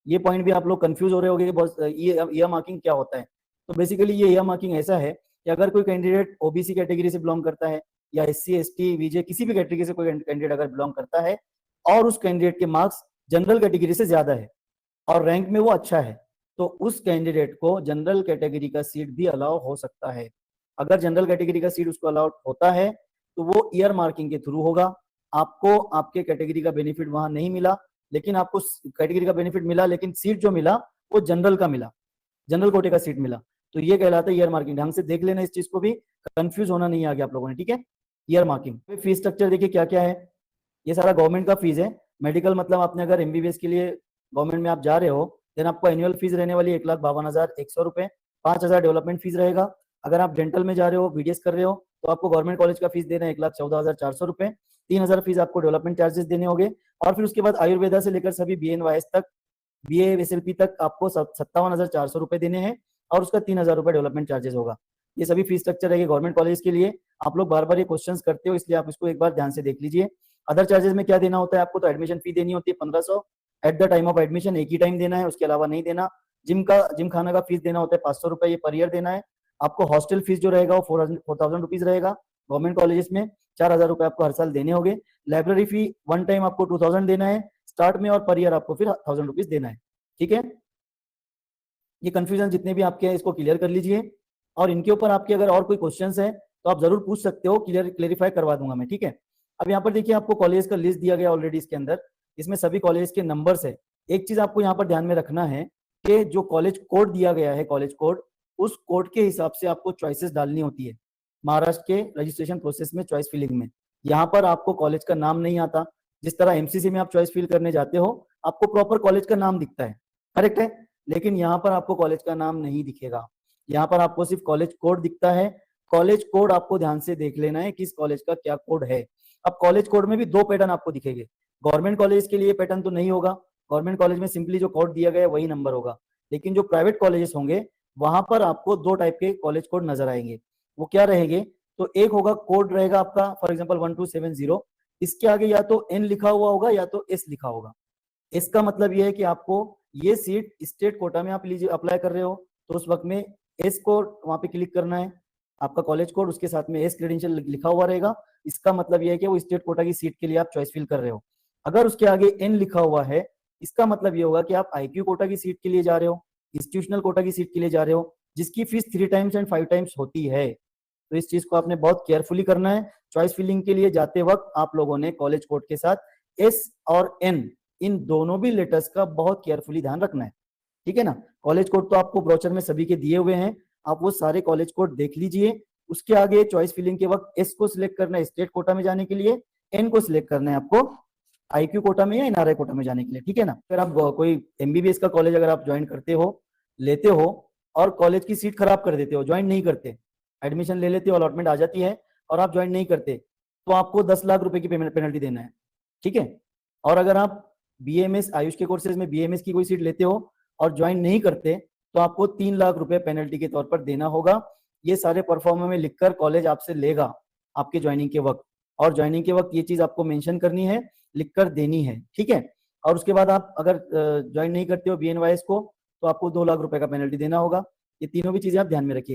ये पॉइंट भी आप लोग कंफ्यूज हो रहे होंगे कि बहुत ये ईयर मार्किंग क्या होता है। तो बेसिकली ये ईयर मार्किंग ऐसा है कि अगर कोई कैंडिडेट ओबीसी कैटेगरी से बिलोंग करता है या एससी एसटी वीजे किसी भी कैटेगरी से कोई कैंडिडेट अगर बिलोंग करता है और उस कैंडिडेट के मार्क्स जनरल कैटेगरी से ज्यादा है और रैंक में वो अच्छा है, तो उस कैंडिडेट को जनरल कैटेगरी का सीट भी अलाउ हो सकता है। अगर जनरल कैटेगरी का सीट उसको अलाउ होता है तो वो ईयर मार्किंग के थ्रू होगा। आपको आपके कैटेगरी का बेनिफिट वहां नहीं मिला, लेकिन आपको कैटेगरी का बेनिफिट मिला, लेकिन सीट जो मिला वो जनरल का मिला, जनरल कोटे का सीट मिला। तो ये कहलाता है ईयर मार्किंग। ढंग से देख लेना इस चीज को भी, कंफ्यूज होना नहीं आगे आप लोगों ने, ठीक है। ईयर मार्किंग फीस स्ट्रक्चर देखिए क्या क्या है। ये सारा गवर्नमेंट का फीस है। मेडिकल मतलब आपने अगर एमबीबीएस के लिए गवर्नमेंट में आप जा रहे हो, देन आपको एनुअल फीस रहने वाली 1,52,100 रुपए, 5,000 डेवलपमेंट फीस रहेगा। अगर आप डेंटल में जा रहे हो, बीडीएस कर रहे हो, तो आपको गवर्नमेंट कॉलेज का फीस देना है 1,14,400 रुपए, 3,000 फीस आपको डेवलपमेंट चार्जेस देने होंगे। और फिर उसके बाद आयुर्वेदा से लेकर सभी बीएनवाईएस तक, बीएएसएलपी तक आपको 57,400 रुपए देने हैं और उसका 3,000 रुपए डेवलपमेंट चार्जेस होगा। ये सभी फीस स्ट्रक्चर है गवर्नमेंट कॉलेज के लिए। आप लोग बार बार ये क्वेश्चन करते हो, इसलिए आप इसको एक बार ध्यान से देख लीजिए। अदर चार्जेस में क्या देना होता है आपको, तो एडमिशन फी देनी होती है 1,500 at the time of admission, एक ही टाइम देना है, उसके अलावा नहीं देना। जिम खाना का फीस देना होता है 500 रुपए, ये पर ईयर देना है। आपको हॉस्टल फीस जो रहेगा वो 4,000 रुपीज रहेगा गवर्नमेंट कॉलेजेस में, 4,000 रुपए आपको हर साल देने होंगे। लाइब्रेरी फी वन टाइम आपको 2,000 देना है स्टार्ट में, और पर ईयर आपको फिर 1,000 रुपीज देना है, ठीक है। ये कंफ्यूजन जितने भी आपके हैं इसको क्लियर कर लीजिए, और इनके ऊपर आपके अगर और कोई क्वेश्चंस है तो आप जरूर पूछ सकते हो, क्लियरिफाई करवा दूंगा मैं, ठीक है। अब यहाँ पर देखिए आपको कॉलेज का लिस्ट दिया गया ऑलरेडी इसके अंदर, इसमें सभी कॉलेज के नंबर्स है। एक चीज आपको यहाँ पर ध्यान में रखना है कि जो कॉलेज कोड दिया गया है, कॉलेज कोड, उस कोड के हिसाब से आपको चॉइसेस डालनी होती है। महाराष्ट्र के रजिस्ट्रेशन प्रोसेस में चॉइस फिलिंग में यहाँ पर आपको कॉलेज का नाम नहीं आता। जिस तरह एमसीसी में आप चॉइस फिल करने जाते हो आपको प्रॉपर कॉलेज का नाम दिखता है, करेक्ट है, लेकिन यहाँ पर आपको कॉलेज का नाम नहीं दिखेगा। यहाँ पर आपको सिर्फ कॉलेज कोड दिखता है। कॉलेज कोड आपको ध्यान से देख लेना है किस कॉलेज का क्या कोड है। अब कॉलेज कोड में भी दो पैटर्न आपको दिखेंगे। गवर्नमेंट कॉलेज के लिए पैटर्न तो नहीं होगा, गवर्नमेंट कॉलेज में सिंपली जो कोड दिया गया है वही नंबर होगा। लेकिन जो प्राइवेट कॉलेजेस होंगे वहां पर आपको दो टाइप के कॉलेज कोड नजर आएंगे। वो क्या रहेंगे, तो एक होगा कोड रहेगा आपका फॉर एग्जाम्पल 1270, इसके आगे या तो एन लिखा हुआ होगा या तो एस लिखा होगा। इसका मतलब यह है कि आपको ये सीट स्टेट कोटा में आप अप्लाई कर रहे हो तो उस वक्त में एस को वहां पे क्लिक करना है, आपका कॉलेज कोड, उसके साथ में एस क्रेडेंशियल लिखा हुआ रहेगा। इसका मतलब यह है कि वो स्टेट कोटा की सीट के लिए आप चॉइस फिल कर रहे हो। अगर उसके आगे एन लिखा हुआ है, इसका मतलब ये होगा कि आप आईक्यू कोटा की सीट के लिए जा रहे हो, इंस्टीट्यूशनल कोटा की सीट के लिए जा रहे हो, जिसकी फीस 3 टाइम्स एंड 5 टाइम्स होती है। तो इस चीज को आपने बहुत केयरफुली करना है। चॉइस फिलिंग के लिए जाते वक्त आप लोगों ने कॉलेज कोड के साथ एस और एन, इन दोनों भी लेटर्स का बहुत केयरफुली ध्यान रखना है, ठीक है ना। कॉलेज कोड तो आपको ब्रोचर में सभी के दिए हुए हैं, आप वो सारे कॉलेज कोड देख लीजिए। उसके आगे चॉइस फिलिंग के वक्त एस को सिलेक्ट करना है स्टेट कोटा में जाने के लिए, एन को सिलेक्ट करना है आपको आईक्यू कोटा में या एनआरआई कोटा में जाने के लिए, ठीक है ना। फिर आप कोई एमबीबीएस का कॉलेज अगर आप ज्वाइन करते हो, लेते हो, और कॉलेज की सीट खराब कर देते हो, ज्वाइन नहीं करते, एडमिशन ले लेते हो, अलॉटमेंट आ जाती है और आप ज्वाइन नहीं करते, तो आपको 10 लाख रुपए की पेनल्टी देना है, ठीक है। और अगर आप बीएमएस आयुष के कोर्सेज में बीएमएस की कोई सीट लेते हो और ज्वाइन नहीं करते तो आपको 3 लाख रुपए पेनल्टी के तौर पर देना होगा। ये सारे परफॉर्मा में लिखकर कॉलेज आपसे लेगा आपके ज्वाइनिंग के वक्त, और ज्वाइनिंग के वक्त ये चीज आपको मेंशन करनी है, लिखकर देनी है, ठीक है। और उसके बाद आप अगर ज्वाइन नहीं करते हो बीएनवाईएस को तो आपको 2 लाख रुपए का पेनल्टी देना होगा। ये तीनों भी चीजें आप ध्यान में रखिए।